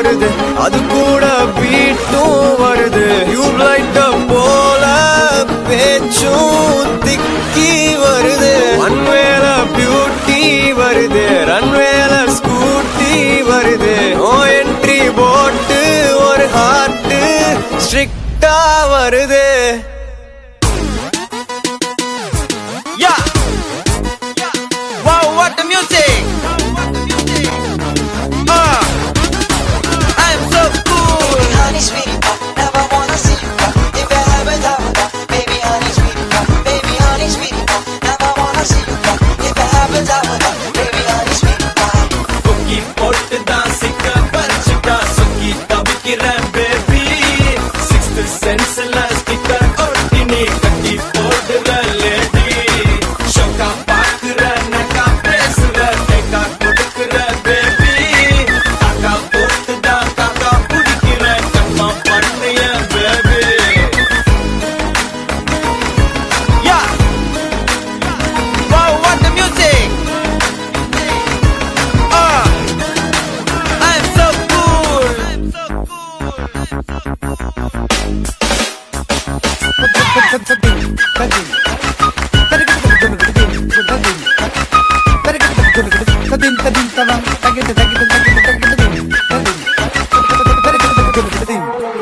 வருது, அது கூட பீட்டும் வருது. டியூப்லைட்ட போல பேச்சும் திக்கி வருது. ஒன்வேல பியூட்டி வருது, ரன்வேல ஸ்கூட்டி வருது. நோ என்ட்ரி போட்டு ஒரு ஹார்ட் ஸ்ட்ரிக்டா வருது.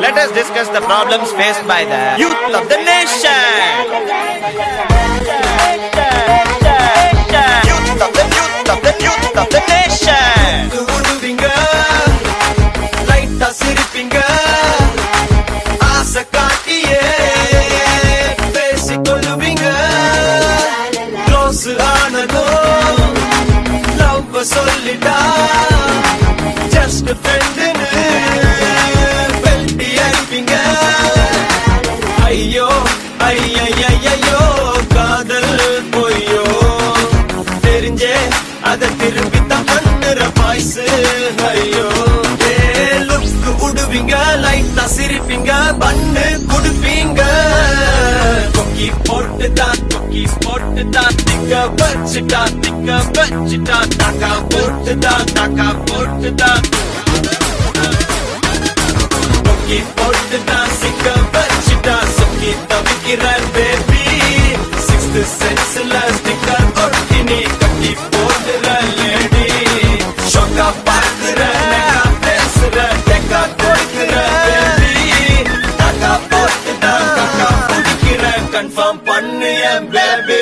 Let us discuss the problems faced by the youth of the nation. Youth of the nation. உடுவிங்க, லைட்டா சிரிப்பீங்க, ஆசை காட்டியே பேசிக்கொள்ளுவீங்க. க்ளோஸ் ஆனதும் லவ் சொல்லிட்டா ஜஸ்ட் ஃப்ரெண்டுன்னு வெல்டி அடிப்பீங்க. ஐயோ ஐயோ காதல் பொய்யோ தெரிஞ்சே அதை திரும்பி தான் பண்ணுற பாய்ஸ். ஐயோ லுக்கு உடுவீங்க, லைட்டா சிரிப்பீங்க, பண்ணு குடுப்பீங்க. கொக்கி போட்டுதான் திக்க வச்சுட்டா தாக்கா போட்டுதான் கொக்கி போட்டுதான் சிக்க வச்சுட்டா சொக்கி தவிக்கிற பேபி. சிக்ஸ்த் சென்ஸ்ல ஸ்டிக்கர் ஒட்டி நீ கட்டி போடுற லேடி. ஷோக்கா பார்க்கிற பேசுற டெக்கா கொடுக்கிற பேபி. தாக்கா போட்டுதான் காக்கா பிடிக்கிற கன்ஃபார்ம் பண்ணு என் பேபி.